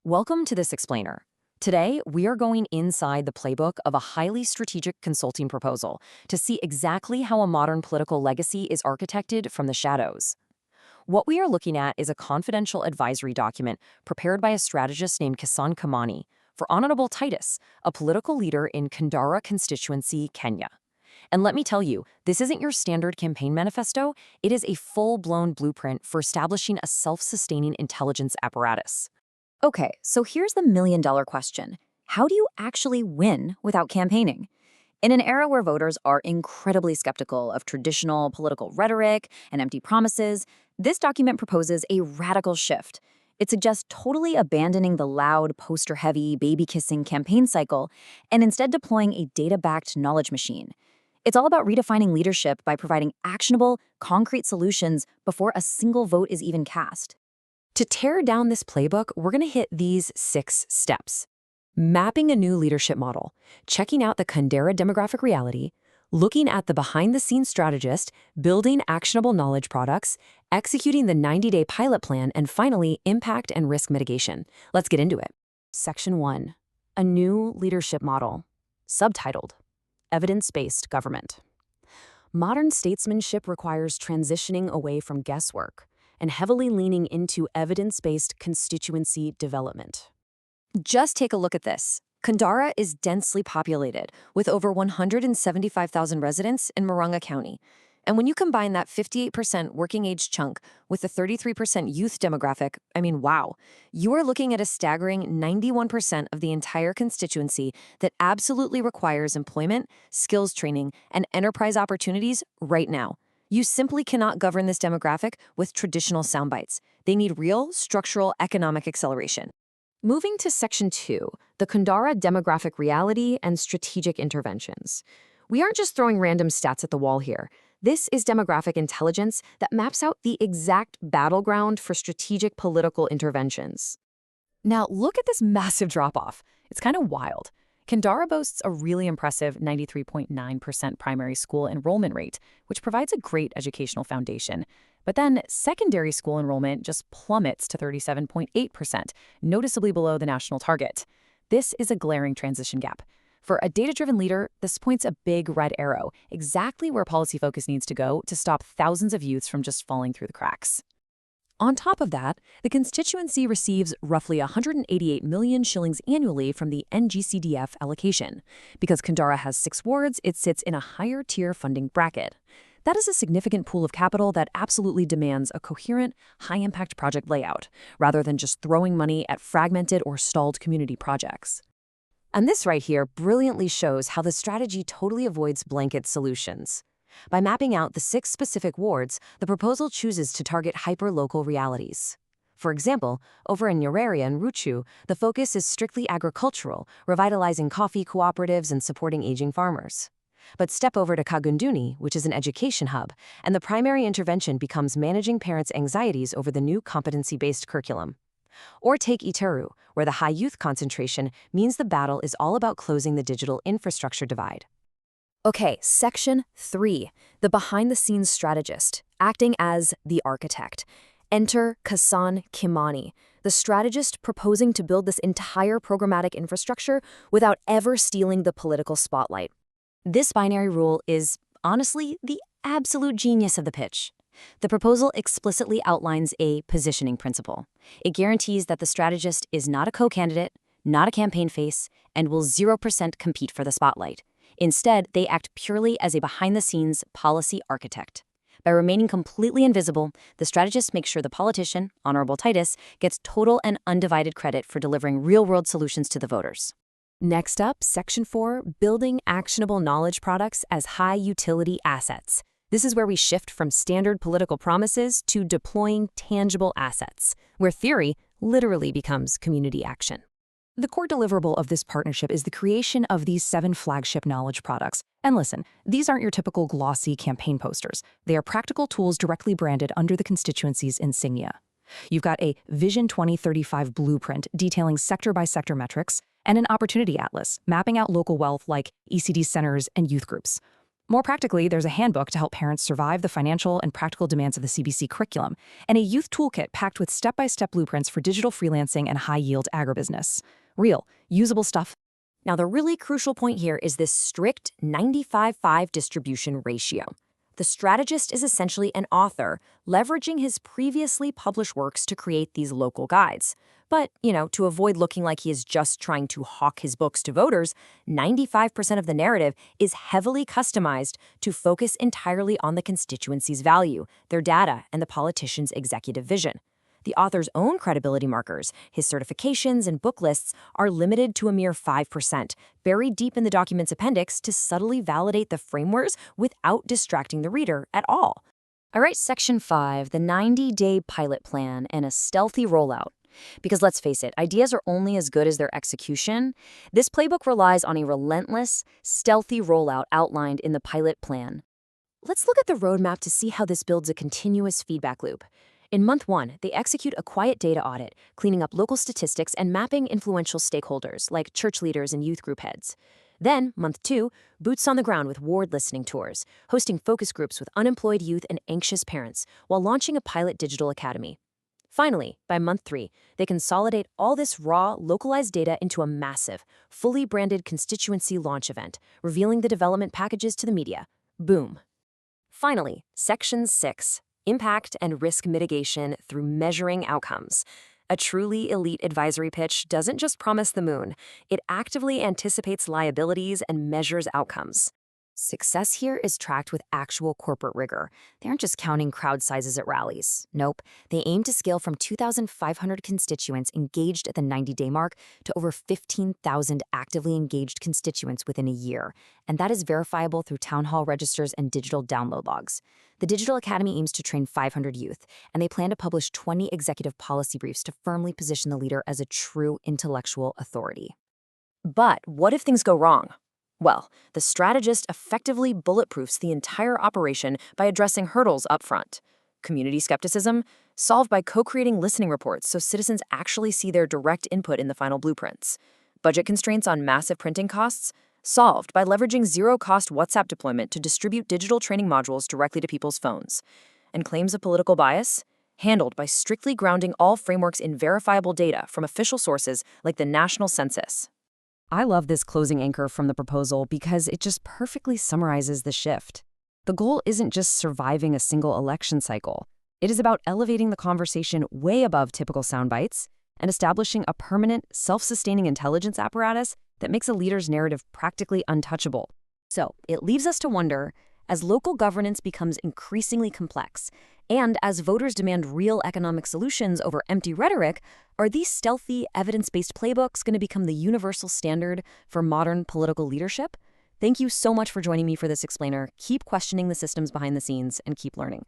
Welcome to this explainer. Today, we are going inside the playbook of a highly strategic consulting proposal to see exactly how a modern political legacy is architected from the shadows. What we are looking at is a confidential advisory document prepared by a strategist named Kimani for Honorable Titus, a political leader in Kandara constituency, Kenya. And let me tell you, this isn't your standard campaign manifesto, it is a full-blown blueprint for establishing a self-sustaining intelligence apparatus. Okay, so here's the million-dollar question. How do you actually win without campaigning? In an era where voters are incredibly skeptical of traditional political rhetoric and empty promises, this document proposes a radical shift. It suggests totally abandoning the loud, poster-heavy, baby-kissing campaign cycle and instead deploying a data-backed knowledge machine. It's all about redefining leadership by providing actionable, concrete solutions before a single vote is even cast. To tear down this playbook, we're going to hit these 6 steps. Mapping a new leadership model, checking out the Kandara demographic reality, looking at the behind-the-scenes strategist, building actionable knowledge products, executing the 90-day pilot plan, and finally, impact and risk mitigation. Let's get into it. Section 1. A new leadership model. Subtitled, Evidence-Based Government. Modern statesmanship requires transitioning away from guesswork and heavily leaning into evidence-based constituency development. Just take a look at this. Kandara is densely populated, with over 175,000 residents in Murang'a County. And when you combine that 58% working-age chunk with the 33% youth demographic, wow, you are looking at a staggering 91% of the entire constituency that absolutely requires employment, skills training, and enterprise opportunities right now. You simply cannot govern this demographic with traditional soundbites. They need real, structural, economic acceleration. Moving to Section 2, the Kandara demographic reality and strategic interventions. We aren't just throwing random stats at the wall here. This is demographic intelligence that maps out the exact battleground for strategic political interventions. Now, look at this massive drop-off. It's kind of wild. Kandara boasts a really impressive 93.9% primary school enrollment rate, which provides a great educational foundation. But then secondary school enrollment just plummets to 37.8%, noticeably below the national target. This is a glaring transition gap. For a data-driven leader, this points a big red arrow, exactly where policy focus needs to go to stop thousands of youths from just falling through the cracks. On top of that, the constituency receives roughly 188 million shillings annually from the NGCDF allocation. Because Kandara has 6 wards, it sits in a higher-tier funding bracket. That is a significant pool of capital that absolutely demands a coherent, high-impact project layout, rather than just throwing money at fragmented or stalled community projects. And this right here brilliantly shows how the strategy totally avoids blanket solutions. By mapping out the 6 specific wards, the proposal chooses to target hyper-local realities. For example, over in Nyerere and Ruchu, the focus is strictly agricultural, revitalizing coffee cooperatives and supporting aging farmers. But step over to Kagunduni, which is an education hub, and the primary intervention becomes managing parents' anxieties over the new competency-based curriculum. Or take Iteru, where the high youth concentration means the battle is all about closing the digital infrastructure divide. Okay, Section 3, the behind-the-scenes strategist, acting as the architect. Enter Cassan Kimani, the strategist proposing to build this entire programmatic infrastructure without ever stealing the political spotlight. This binary rule is, honestly, the absolute genius of the pitch. The proposal explicitly outlines a positioning principle. It guarantees that the strategist is not a co-candidate, not a campaign face, and will 0% compete for the spotlight. Instead, they act purely as a behind-the-scenes policy architect. By remaining completely invisible, the strategist makes sure the politician, Honorable Titus, gets total and undivided credit for delivering real-world solutions to the voters. Next up, Section 4, building actionable knowledge products as high-utility assets. This is where we shift from standard political promises to deploying tangible assets, where theory literally becomes community action. The core deliverable of this partnership is the creation of these 7 flagship knowledge products. And listen, these aren't your typical glossy campaign posters. They are practical tools directly branded under the constituency's insignia. You've got a Vision 2035 blueprint detailing sector-by-sector metrics, and an opportunity atlas mapping out local wealth like ECD centers and youth groups. More practically, there's a handbook to help parents survive the financial and practical demands of the CBC curriculum, and a youth toolkit packed with step-by-step blueprints for digital freelancing and high-yield agribusiness. Real, usable stuff. Now, the really crucial point here is this strict 95-5 distribution ratio. The strategist is essentially an author, leveraging his previously published works to create these local guides. But, to avoid looking like he is just trying to hawk his books to voters, 95% of the narrative is heavily customized to focus entirely on the constituency's value, their data, and the politician's executive vision. The author's own credibility markers, his certifications and book lists, are limited to a mere 5%, buried deep in the document's appendix to subtly validate the frameworks without distracting the reader at all. All right, Section 5, the 90-day pilot plan and a stealthy rollout. Because let's face it, ideas are only as good as their execution. This playbook relies on a relentless, stealthy rollout outlined in the pilot plan. Let's look at the roadmap to see how this builds a continuous feedback loop. In month 1, they execute a quiet data audit, cleaning up local statistics and mapping influential stakeholders like church leaders and youth group heads. Then, month 2, boots on the ground with ward listening tours, hosting focus groups with unemployed youth and anxious parents, while launching a pilot digital academy. Finally, by month 3, they consolidate all this raw, localized data into a massive, fully branded constituency launch event, revealing the development packages to the media. Boom. Finally, Section 6. Impact and risk mitigation through measuring outcomes. A truly elite advisory pitch doesn't just promise the moon, it actively anticipates liabilities and measures outcomes. Success here is tracked with actual corporate rigor. They aren't just counting crowd sizes at rallies. Nope, they aim to scale from 2,500 constituents engaged at the 90-day mark to over 15,000 actively engaged constituents within a year, and that is verifiable through town hall registers and digital download logs. The Digital Academy aims to train 500 youth, and they plan to publish 20 executive policy briefs to firmly position the leader as a true intellectual authority. But what if things go wrong? Well, the strategist effectively bulletproofs the entire operation by addressing hurdles up front. Community skepticism, solved by co-creating listening reports so citizens actually see their direct input in the final blueprints. Budget constraints on massive printing costs, solved by leveraging zero-cost WhatsApp deployment to distribute digital training modules directly to people's phones. And claims of political bias, handled by strictly grounding all frameworks in verifiable data from official sources like the National Census. I love this closing anchor from the proposal because it just perfectly summarizes the shift. The goal isn't just surviving a single election cycle. It is about elevating the conversation way above typical sound bites and establishing a permanent, self-sustaining intelligence apparatus that makes a leader's narrative practically untouchable. So, it leaves us to wonder, as local governance becomes increasingly complex, and as voters demand real economic solutions over empty rhetoric, are these stealthy, evidence-based playbooks going to become the universal standard for modern political leadership? Thank you so much for joining me for this explainer. Keep questioning the systems behind the scenes and keep learning.